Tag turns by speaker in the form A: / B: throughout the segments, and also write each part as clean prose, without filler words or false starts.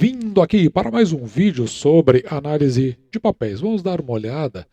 A: bem-vindo aqui para mais um vídeo sobre análise de papéis. Vamos dar uma olhada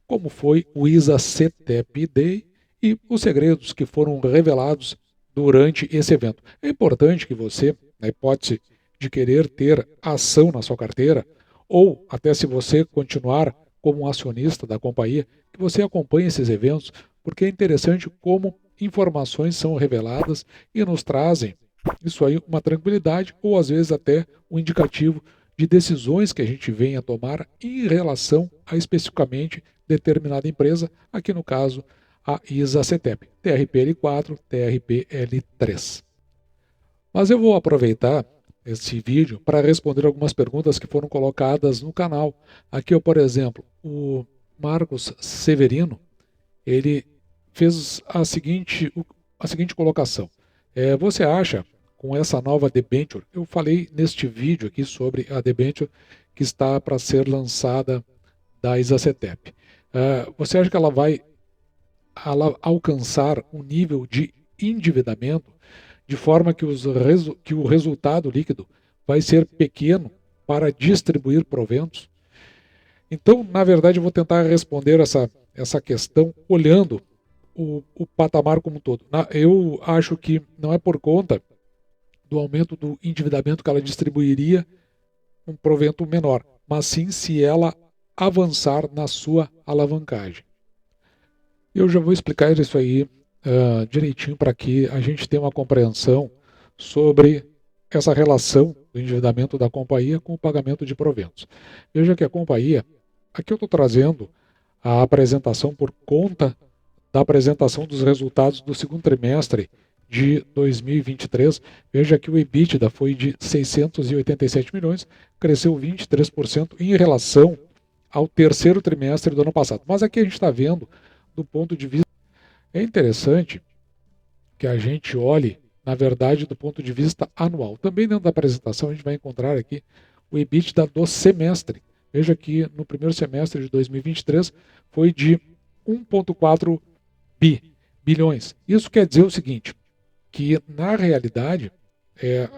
A: como foi o ISA-CTEP Day e os segredos que foram revelados durante esse evento. É importante que você, na hipótese de querer ter ação na sua carteira, ou até se você continuar como um acionista da companhia, que você acompanhe esses eventos, porque é interessante como informações são reveladas e nos trazem isso aí uma tranquilidade ou às vezes até um indicativo de decisões que a gente venha a tomar em relação a especificamente determinada empresa, aqui no caso a ISA-CTEP, TRPL4, TRPL3. Mas eu vou aproveitar esse vídeo para responder algumas perguntas que foram colocadas no canal. Aqui, por exemplo, o Marcos Severino, ele fez a seguinte colocação. Você acha, com essa nova debenture, eu falei neste vídeo aqui sobre a debenture que está para ser lançada da ISA-CTEP. Você acha que ela vai alcançar um nível de endividamento de forma que o resultado líquido vai ser pequeno para distribuir proventos? Então, na verdade, eu vou tentar responder essa questão olhando o patamar como um todo. Eu acho que não é por conta do aumento do endividamento que ela distribuiria um provento menor, mas sim se ela avançar na sua alavancagem. Eu já vou explicar isso aí direitinho para que a gente tenha uma compreensão sobre essa relação do endividamento da companhia com o pagamento de proventos. Veja que a companhia, aqui eu estou trazendo a apresentação por conta da apresentação dos resultados do segundo trimestre de 2023. Veja que o EBITDA foi de 687 milhões, cresceu 23% em relação ao terceiro trimestre do ano passado. Mas aqui a gente está vendo do ponto de vista... É interessante que a gente olhe, na verdade, do ponto de vista anual. Também dentro da apresentação a gente vai encontrar aqui o EBITDA do semestre. Veja que no primeiro semestre de 2023 foi de 1,4 bilhões. Isso quer dizer o seguinte, que na realidade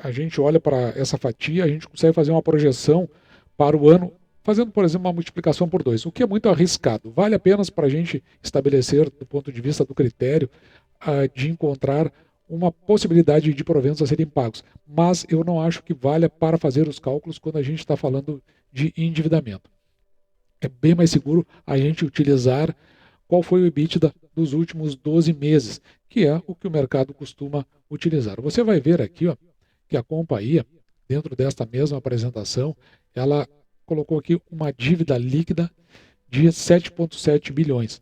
A: a gente olha para essa fatia, a gente consegue fazer uma projeção para o ano, fazendo, por exemplo, uma multiplicação por 2, o que é muito arriscado. Vale apenas para a gente estabelecer, do ponto de vista do critério, de encontrar uma possibilidade de proventos a serem pagos. Mas eu não acho que valha para fazer os cálculos quando a gente está falando de endividamento. É bem mais seguro a gente utilizar qual foi o EBITDA dos últimos 12 meses, que é o que o mercado costuma utilizar. Você vai ver aqui que a companhia, dentro desta mesma apresentação, ela colocou aqui uma dívida líquida de 7,7 bilhões.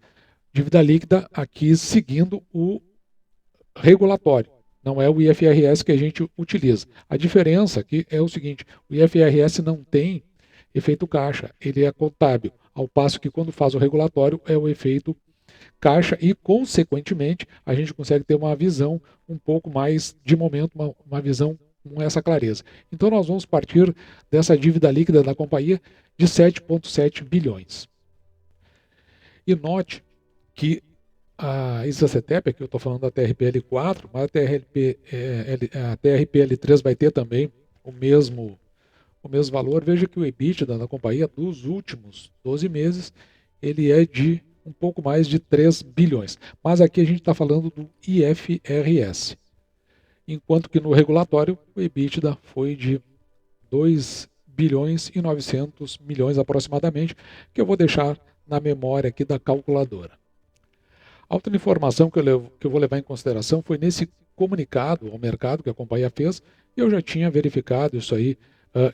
A: Dívida líquida aqui seguindo o regulatório, não é o IFRS que a gente utiliza. A diferença aqui é o seguinte, o IFRS não tem efeito caixa, ele é contábil, ao passo que quando faz o regulatório é o efeito caixa e, consequentemente, a gente consegue ter uma visão um pouco mais, de momento, uma visão com essa clareza. Então nós vamos partir dessa dívida líquida da companhia de 7,7 bilhões. E note que a ISA-CTEP, aqui eu estou falando da TRPL4, mas a TRPL3 vai ter também o mesmo valor. Veja que o EBITDA da companhia dos últimos 12 meses, ele é de um pouco mais de 3 bilhões. Mas aqui a gente está falando do IFRS. Enquanto que no regulatório o EBITDA foi de 2 bilhões e 900 milhões aproximadamente, que eu vou deixar na memória aqui da calculadora. A outra informação que eu vou levar em consideração foi nesse comunicado ao mercado que a companhia fez, e eu já tinha verificado isso aí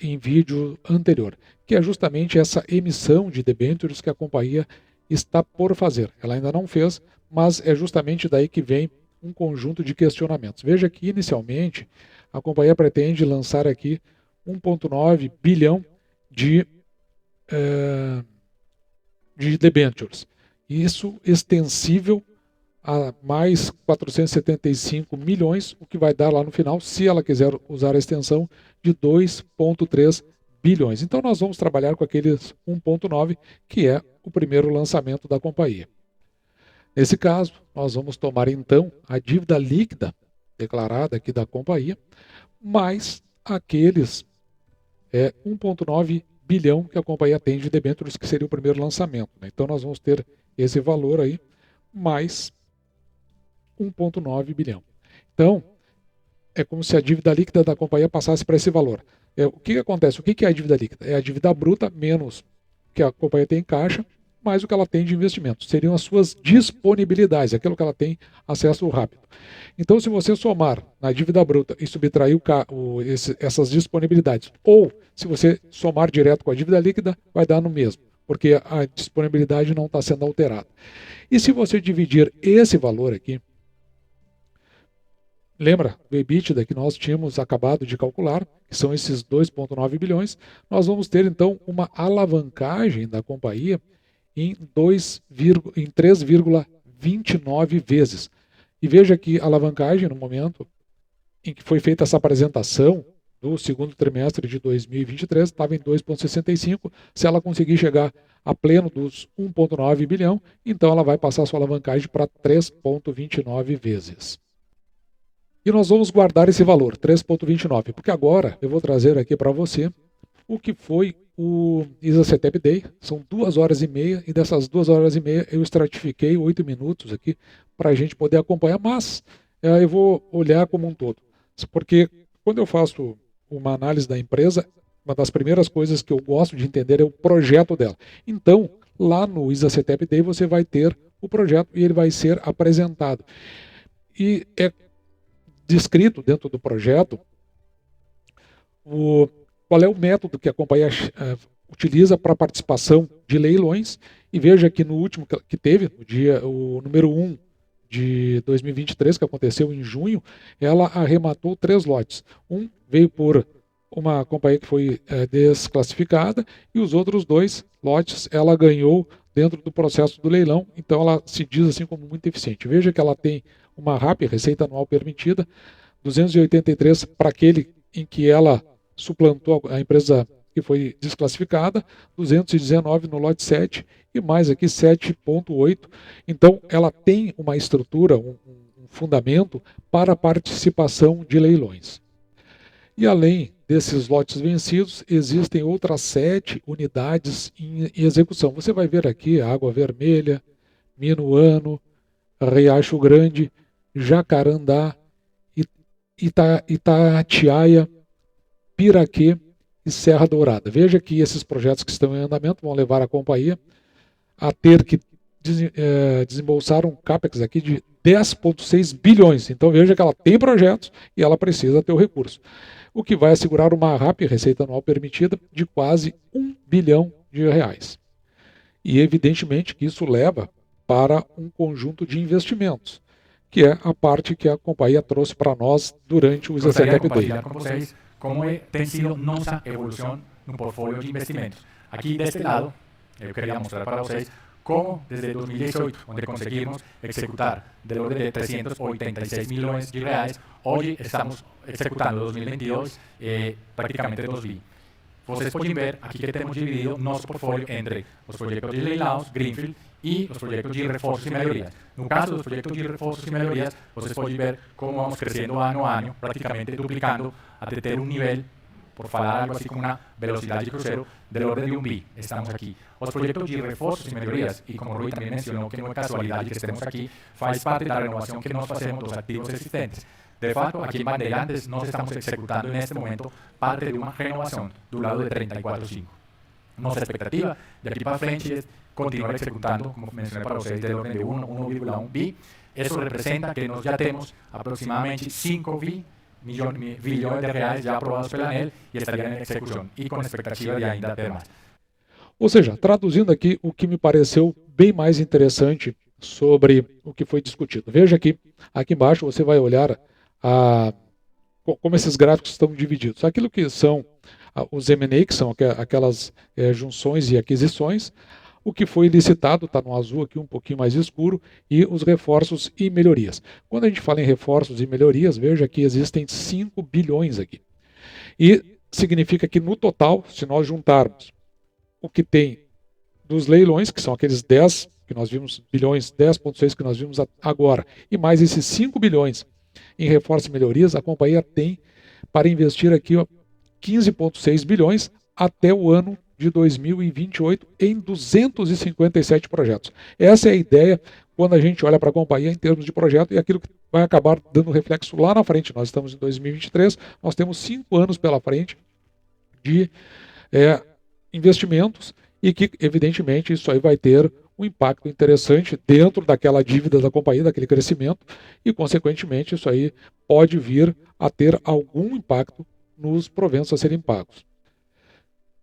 A: em vídeo anterior, que é justamente essa emissão de debêntures que a companhia está por fazer. Ela ainda não fez, mas é justamente daí que vem um conjunto de questionamentos. Veja que inicialmente a companhia pretende lançar aqui 1,9 bilhão de debêntures. Isso extensível a mais 475 milhões, o que vai dar lá no final, se ela quiser usar a extensão, de 2,3 bilhões. Então nós vamos trabalhar com aqueles 1,9, que é o primeiro lançamento da companhia. Nesse caso, nós vamos tomar então a dívida líquida declarada aqui da companhia, mais aqueles é 1,9 bilhão que a companhia tem de debêntures, que seria o primeiro lançamento, né? Então nós vamos ter esse valor aí, mais 1,9 bilhão. Então, é como se a dívida líquida da companhia passasse para esse valor. O que acontece? O que é a dívida líquida? É a dívida bruta menos o que a companhia tem em caixa, mais o que ela tem de investimento. Seriam as suas disponibilidades, aquilo que ela tem acesso rápido. Então, se você somar na dívida bruta e subtrair essas disponibilidades, ou se você somar direto com a dívida líquida, vai dar no mesmo, porque a disponibilidade não está sendo alterada. E se você dividir esse valor aqui, lembra do EBITDA que nós tínhamos acabado de calcular, que são esses 2,9 bilhões, nós vamos ter então uma alavancagem da companhia em 3,29 vezes. E veja que a alavancagem, no momento em que foi feita essa apresentação do segundo trimestre de 2023, estava em 2,65. Se ela conseguir chegar a pleno dos 1,9 bilhão, então ela vai passar a sua alavancagem para 3,29 vezes. E nós vamos guardar esse valor, 3,29, porque agora eu vou trazer aqui para você o que foi o ISA CETEP Day. São 2 horas e meia, e dessas 2 horas e meia eu estratifiquei 8 minutos aqui para a gente poder acompanhar, mas eu vou olhar como um todo. Porque quando eu faço uma análise da empresa, uma das primeiras coisas que eu gosto de entender é o projeto dela. Então, lá no ISA CETEP Day você vai ter o projeto e ele vai ser apresentado. E é descrito dentro do projeto qual é o método que a companhia utiliza para participação de leilões. E veja que no último que teve, o número 1 de 2023, que aconteceu em junho, ela arrematou 3 lotes. Um veio por uma companhia que foi desclassificada, e os outros 2 lotes ela ganhou dentro do processo do leilão. Então ela se diz assim como muito eficiente. Veja que ela tem uma RAP, receita anual permitida, 283 para aquele em que ela suplantou a empresa que foi desclassificada, 219 no lote 7 e mais aqui 7,8. Então ela tem uma estrutura, um fundamento para a participação de leilões. E além desses lotes vencidos, existem outras 7 unidades em execução. Você vai ver aqui Água Vermelha, Minuano, Riacho Grande, Jacarandá, Itatiaia, Piraquê e Serra Dourada. Veja que esses projetos que estão em andamento vão levar a companhia a ter que desembolsar um CAPEX aqui de 10,6 bilhões. Então veja que ela tem projetos e ela precisa ter o recurso, o que vai assegurar uma RAP, receita anual permitida, de quase 1 bilhão de reais. E evidentemente que isso leva para um conjunto de investimentos, que é a parte que a companhia trouxe para nós durante o ISA CETEP Day.
B: Com vocês como tem sido nossa evolução no portfólio de investimentos. Aqui deste lado, eu queria mostrar para vocês como desde 2018, onde conseguimos executar de ordem de 386 milhões de reais, hoje estamos executando 2022 praticamente 2 bi. Vocês podem ver aqui que temos dividido nosso portfólio entre os projetos de leilões, Greenfield, e os projetos de reforços e melhorias. No caso dos projetos de reforços e melhorias, vocês podem ver como vamos crescendo ano a ano, praticamente duplicando até ter um nível, por falar algo assim como uma velocidade de cruzeiro, de ordem de 1 bi. Estamos aqui. Os projetos de reforços e melhorias, e como o Rui também mencionou, que não é casualidade que estemos aqui, faz parte da renovação que nós fazemos dos ativos existentes. De fato, aqui em Bandeirantes, nós estamos executando neste momento parte de uma renovação do lado de 34.5. Nossa expectativa de aqui para frente é continuar executando, como mencionei para vocês, de ordem de 1,1 bi. Isso representa que nós já temos aproximadamente 5 bilhões de reais já aprovados pela ANEEL e estariam em execução, e com expectativa de ainda ter mais.
A: Ou seja, traduzindo aqui o que me pareceu bem mais interessante sobre o que foi discutido. Veja aqui embaixo você vai olhar como esses gráficos estão divididos. Aquilo que são os M&A, que são aquelas junções e aquisições, o que foi licitado está no azul aqui um pouquinho mais escuro, e os reforços e melhorias. Quando a gente fala em reforços e melhorias, veja que existem 5 bilhões aqui. E significa que no total, se nós juntarmos o que tem dos leilões, que são aqueles 10 que nós vimos, bilhões, 10,6 que nós vimos agora, e mais esses 5 bilhões em reforços e melhorias, a companhia tem para investir aqui 15,6 bilhões até o ano de 2028 em 257 projetos. Essa é a ideia quando a gente olha para a companhia em termos de projeto e aquilo que vai acabar dando reflexo lá na frente. Nós estamos em 2023, nós temos 5 anos pela frente de investimentos e que, evidentemente, isso aí vai ter um impacto interessante dentro daquela dívida da companhia, daquele crescimento, e, consequentemente, isso aí pode vir a ter algum impacto nos proventos a serem pagos.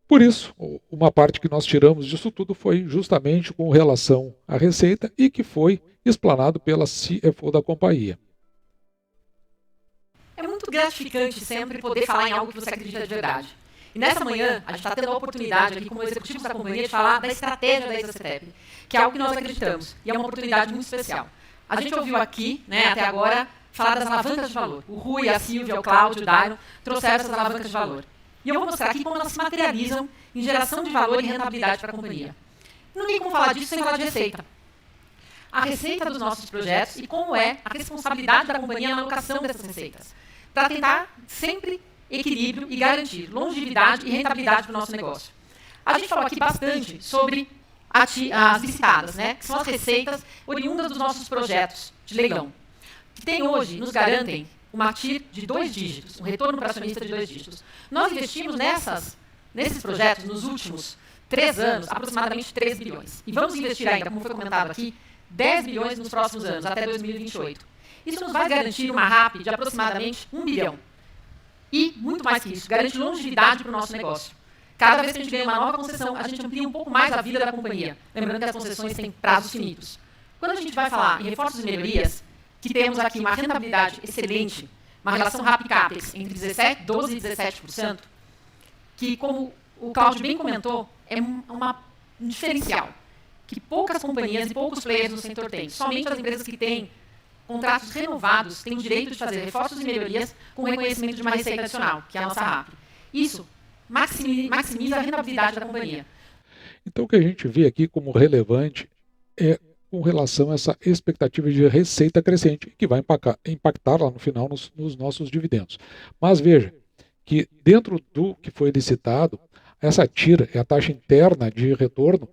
A: Por isso, uma parte que nós tiramos disso tudo foi justamente com relação à receita e que foi explanado pela CFO da companhia.
C: É muito gratificante sempre poder falar em algo que você acredita de verdade. E nessa manhã, a gente está tendo a oportunidade aqui como executivos da companhia de falar da estratégia da ISACETEP, que é algo que nós acreditamos, e é uma oportunidade muito especial. A gente ouviu aqui, até agora, falar das alavancas de valor. O Rui, a Silvia, o Cláudio, o Dairo trouxeram essas alavancas de valor. E eu vou mostrar aqui como elas se materializam em geração de valor e rentabilidade para a companhia. Não tem como falar disso sem falar de receita. A receita dos nossos projetos e como é a responsabilidade da companhia na alocação dessas receitas, para tentar sempre equilíbrio e garantir longevidade e rentabilidade para o nosso negócio. A gente falou aqui bastante sobre as licitadas, que são as receitas oriundas dos nossos projetos de leilão, que tem hoje, nos garantem uma TIR de 2 dígitos, um retorno para acionista de 2 dígitos. Nós investimos nesses projetos, nos últimos 3 anos, aproximadamente 3 bilhões. E vamos investir ainda, como foi comentado aqui, 10 bilhões nos próximos anos, até 2028. Isso nos vai garantir uma RAP de aproximadamente 1 bilhão. E, muito mais que isso, garante longevidade para o nosso negócio. Cada vez que a gente ganha uma nova concessão, a gente amplia um pouco mais a vida da companhia. Lembrando que as concessões têm prazos finitos. Quando a gente vai falar em reforços e melhorias, que temos aqui uma rentabilidade excelente, uma relação RAP-CAPEX entre 12% e 17%, que, como o Cláudio bem comentou, é um diferencial que poucas companhias e poucos players no setor têm. Somente as empresas que têm contratos renovados têm o direito de fazer reforços e melhorias com reconhecimento de uma receita adicional, que é a nossa RAP. Isso maximiza a rentabilidade da companhia.
A: Então, o que a gente vê aqui como relevante é com relação a essa expectativa de receita crescente, que vai impactar lá no final nos nossos dividendos. Mas veja que dentro do que foi licitado, essa TIR, a taxa interna de retorno,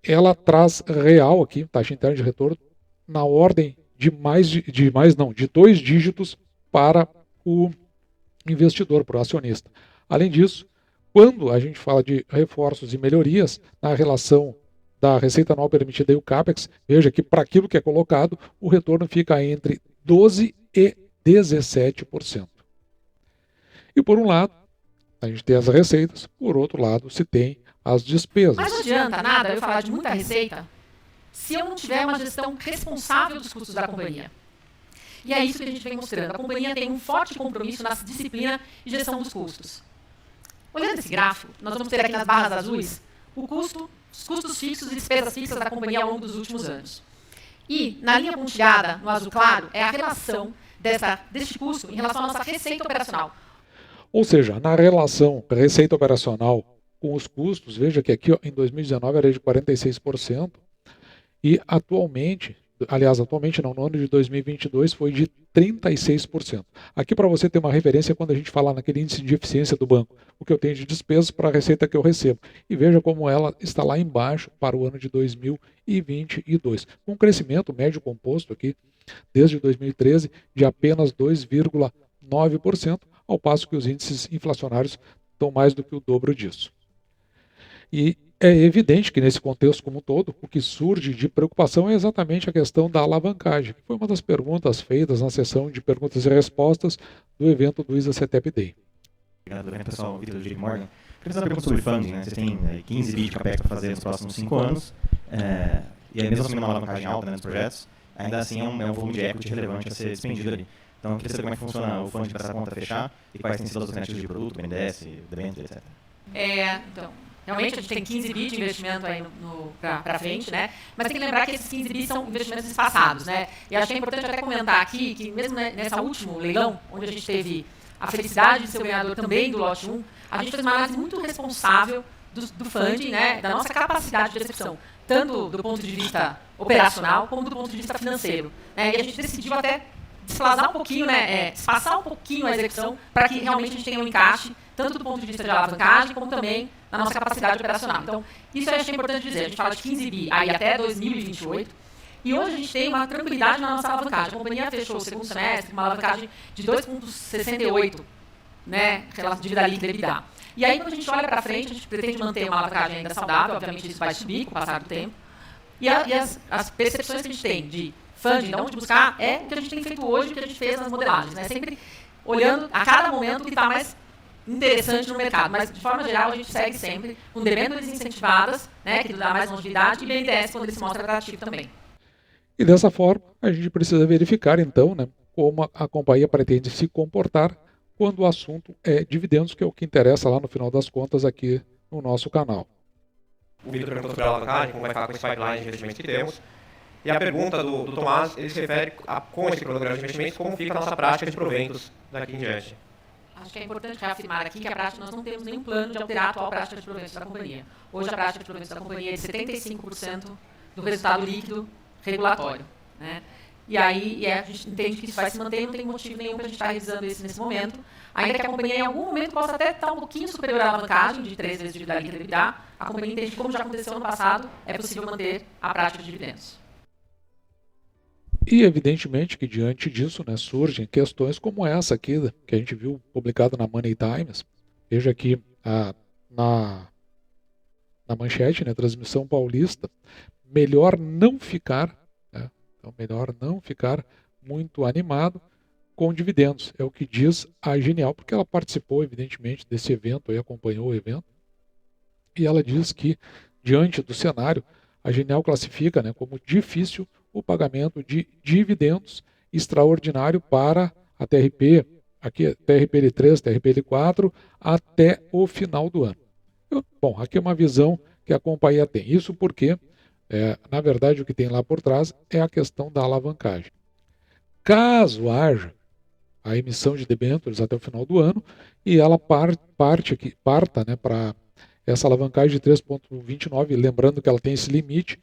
A: ela traz real aqui, taxa interna de retorno, na ordem de 2 dígitos para o investidor, para o acionista. Além disso, quando a gente fala de reforços e melhorias na relação da receita anual permitida e o CAPEX, veja que para aquilo que é colocado, o retorno fica entre 12% e 17%. E por um lado, a gente tem as receitas, por outro lado, se tem as despesas.
C: Mas não adianta nada eu falar de muita receita se eu não tiver uma gestão responsável dos custos da companhia. E é isso que a gente vem mostrando. A companhia tem um forte compromisso na disciplina e gestão dos custos. Olhando esse gráfico, nós vamos ter aqui nas barras azuis os custos fixos e despesas fixas da companhia ao longo dos últimos anos. E, na linha pontilhada, no azul claro, é a relação deste custo em relação à nossa receita operacional.
A: Ou seja, na relação receita operacional com os custos, veja que aqui em 2019 era de 46% e atualmente não, no ano de 2022 foi de 36%. Aqui para você ter uma referência quando a gente fala naquele índice de eficiência do banco, o que eu tenho de despesas para a receita que eu recebo. E veja como ela está lá embaixo para o ano de 2022, com um crescimento médio composto aqui, desde 2013, de apenas 2,9%, ao passo que os índices inflacionários estão mais do que o dobro disso. E é evidente que nesse contexto como um todo, o que surge de preocupação é exatamente a questão da alavancagem, que foi uma das perguntas feitas na sessão de perguntas e respostas do evento do ISACETEP Day.
D: Obrigado, pessoal. Vitor do JP Morgan. Queria fazer uma pergunta sobre funding. Vocês têm 15 bi de CAPEX para fazer nos próximos 5 anos, e aí mesmo assim uma alavancagem alta nos projetos, ainda assim é um volume de equity relevante a ser despendido ali. Então, eu queria saber como é que funciona o funding para essa conta fechar e quais têm sido as alternativas de produto, BNDES, debênture, etc.
C: Então, realmente a gente tem 15 bi de investimento aí para frente, mas tem que lembrar que esses 15 bi são investimentos espaçados, E acho que é importante até comentar aqui que mesmo nessa último leilão, onde a gente teve a felicidade de ser o ganhador também do lote 1, a gente fez uma análise muito responsável do funding, da nossa capacidade de execução, tanto do ponto de vista operacional como do ponto de vista financeiro. E a gente decidiu até desfasar um pouquinho, né, espaçar um pouquinho a execução para que realmente a gente tenha um encaixe, tanto do ponto de vista de alavancagem, como também na nossa capacidade operacional. Então, isso eu achei importante dizer. A gente fala de 15 bi aí até 2028, e hoje a gente tem uma tranquilidade na nossa alavancagem. A companhia fechou o segundo semestre com uma alavancagem de 2,68, né, relação dívida líquida e EBITDA. E aí, quando a gente olha para frente, a gente pretende manter uma alavancagem ainda saudável, obviamente isso vai subir com o passar do tempo. E as percepções que a gente tem de funding, de onde buscar, é o que a gente tem feito hoje, o que a gente fez nas modelagens, né? Sempre olhando a cada momento o que está mais interessante no mercado. Mas, de forma geral, a gente segue sempre com debêntures incentivadas, né, que dá mais longevidade, e BNDES quando ele se mostra atrativo também.
A: E dessa forma, a gente precisa verificar, então, né, como a companhia pretende se comportar quando o assunto é dividendos, que é o que interessa lá no final das contas aqui no nosso canal.
E: O Vitor perguntou sobre a alavancagem, como vai ficar com esse pipeline de investimentos que temos. E a pergunta do Tomás, ele se refere com esse cronograma de investimentos, como fica a nossa prática de proventos daqui em diante.
C: Acho que é importante reafirmar aqui que a prática, nós não temos nenhum plano de alterar a atual prática de proventos da companhia. Hoje a prática de proventos da companhia é de 75% do resultado líquido regulatório, né? E aí a gente entende que isso vai se manter, não tem motivo nenhum para a gente estar revisando isso nesse momento, ainda que a companhia em algum momento possa até estar um pouquinho superior à alavancagem de 3 vezes dívida líquida e EBITDA. A companhia entende que, como já aconteceu no passado, é possível manter a prática de dividendos.
A: E evidentemente que diante disso, né, surgem questões como essa aqui, que a gente viu publicada na Money Times. Veja aqui na manchete, né, transmissão paulista, melhor não ficar, né, então melhor não ficar muito animado com dividendos. É o que diz a Genial, porque ela participou evidentemente desse evento, e acompanhou o evento, e ela diz que diante do cenário, a Genial classifica, né, como difícil o pagamento de dividendos extraordinário para a TRP, aqui TRPL3, TRPL4, até o final do ano. Bom, aqui é uma visão que a companhia tem. Isso porque, na verdade, o que tem lá por trás é a questão da alavancagem. Caso haja a emissão de debêntures até o final do ano e ela parta, né, para essa alavancagem de 3,29, lembrando que ela tem esse limite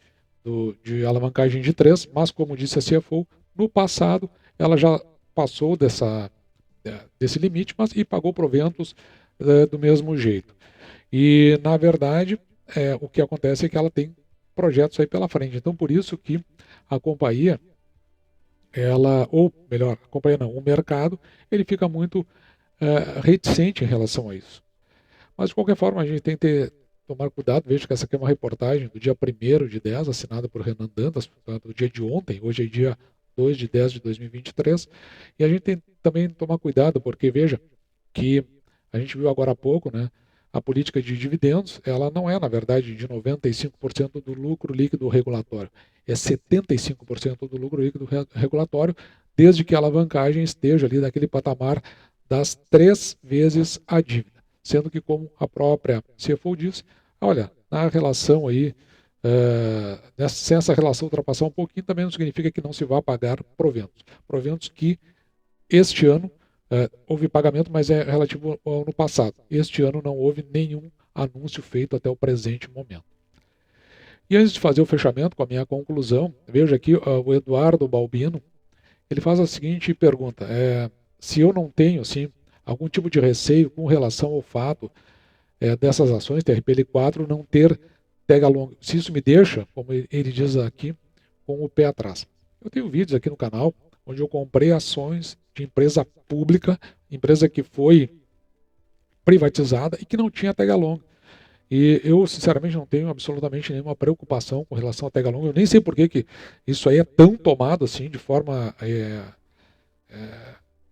A: de alavancagem de 3, mas como disse a CFO, no passado ela já passou desse limite, e pagou proventos do mesmo jeito. E, na verdade, o que acontece é que ela tem projetos aí pela frente. Então, por isso que a companhia, o mercado, ele fica muito reticente em relação a isso. Mas, de qualquer forma, a gente tem que tomar cuidado. Veja que essa aqui é uma reportagem do dia 1º de 10, assinada por Renan Dantas, do dia de ontem. Hoje é dia 2 de 10 de 2023. E a gente tem também que tomar cuidado, porque veja que a gente viu agora há pouco, né, a política de dividendos, ela não é, na verdade, de 95% do lucro líquido regulatório. É 75% do lucro líquido regulatório, desde que a alavancagem esteja ali naquele patamar das 3 vezes a dívida. Sendo que, como a própria CFO disse, olha, na relação aí, se essa relação ultrapassar um pouquinho, também não significa que não se vá pagar proventos. Proventos que este ano houve pagamento, mas é relativo ao ano passado. Este ano não houve nenhum anúncio feito até o presente momento. E antes de fazer o fechamento com a minha conclusão, veja aqui o Eduardo Balbino, ele faz a seguinte pergunta: se eu não tenho, sim, algum tipo de receio com relação ao fato dessas ações, TRPL4, não ter tag along, se isso me deixa, como ele diz aqui, com o pé atrás. Eu tenho vídeos aqui no canal onde eu comprei ações de empresa pública, empresa que foi privatizada e que não tinha tag along. E eu, sinceramente, não tenho absolutamente nenhuma preocupação com relação a tag along. Eu nem sei por que isso aí é tão tomado assim, de forma...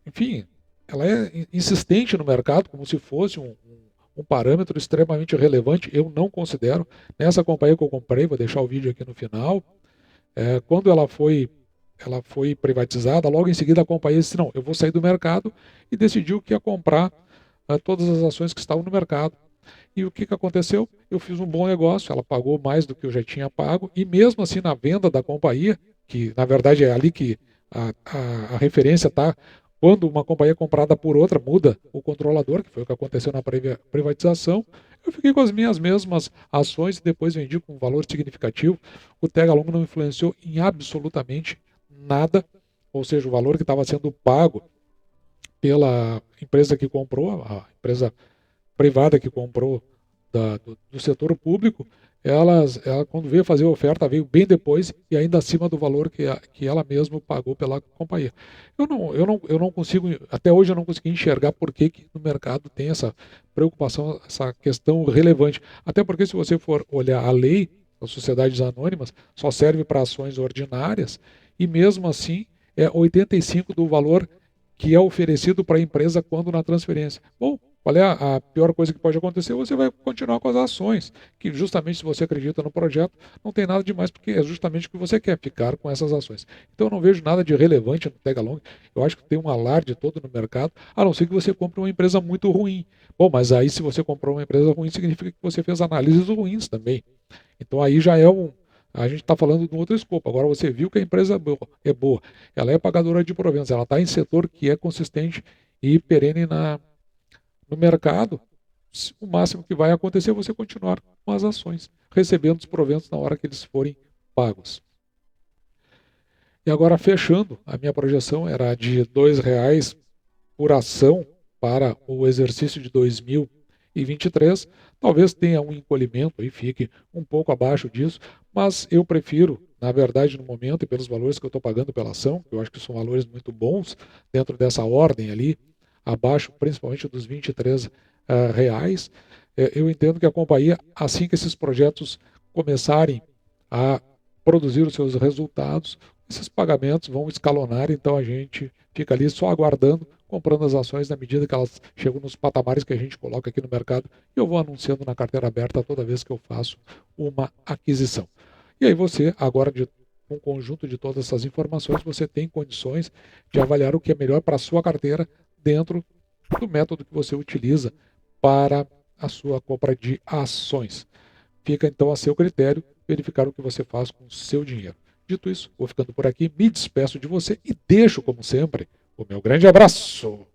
A: enfim, ela é insistente no mercado, como se fosse um parâmetro extremamente relevante. Eu não considero. Nessa companhia que eu comprei, vou deixar o vídeo aqui no final, quando ela foi privatizada, logo em seguida a companhia disse: não, eu vou sair do mercado, e decidiu que ia comprar todas as ações que estavam no mercado. E o que aconteceu? Eu fiz um bom negócio, ela pagou mais do que eu já tinha pago, e mesmo assim na venda da companhia, que na verdade é ali que a referência está, quando uma companhia é comprada por outra, muda o controlador, que foi o que aconteceu na privatização, eu fiquei com as minhas mesmas ações e depois vendi com um valor significativo. O tag along não influenciou em absolutamente nada ou seja, o valor que estava sendo pago pela empresa que comprou, a empresa privada que comprou do setor público, ela quando veio fazer a oferta, veio bem depois e ainda acima do valor que ela mesma pagou pela companhia. Eu não consigo, até hoje eu não consegui enxergar por que no mercado tem essa preocupação, essa questão relevante. Até porque se você for olhar a lei das sociedades anônimas, só serve para ações ordinárias e mesmo assim é 85% do valor que é oferecido para a empresa quando na transferência. Bom, qual é a pior coisa que pode acontecer? Você vai continuar com as ações, que justamente se você acredita no projeto, não tem nada demais, porque é justamente o que você quer, ficar com essas ações. Então eu não vejo nada de relevante no tag along, eu acho que tem um alarde todo no mercado, a não ser que você compre uma empresa muito ruim. Bom, mas aí se você comprou uma empresa ruim, significa que você fez análises ruins também. Então aí já é a gente está falando de um outro escopo. Agora você viu que a empresa é boa, ela é pagadora de proventos, ela está em setor que é consistente e perene no mercado. O máximo que vai acontecer é você continuar com as ações, recebendo os proventos na hora que eles forem pagos. E agora, fechando, a minha projeção era de R$ 2,00 por ação para o exercício de 2023. Talvez tenha um encolhimento e fique um pouco abaixo disso, mas eu prefiro, na verdade, no momento e pelos valores que eu estou pagando pela ação, que eu acho que são valores muito bons dentro dessa ordem ali, abaixo principalmente dos R$ 23 reais, eu entendo que a companhia, assim que esses projetos começarem a produzir os seus resultados, esses pagamentos vão escalonar, então a gente fica ali só aguardando, comprando as ações na medida que elas chegam nos patamares que a gente coloca aqui no mercado, e eu vou anunciando na carteira aberta toda vez que eu faço uma aquisição. E aí você, agora com um conjunto de todas essas informações, você tem condições de avaliar o que é melhor para a sua carteira dentro do método que você utiliza para a sua compra de ações. Fica então a seu critério verificar o que você faz com o seu dinheiro. Dito isso, vou ficando por aqui, me despeço de você e deixo, como sempre, o meu grande abraço.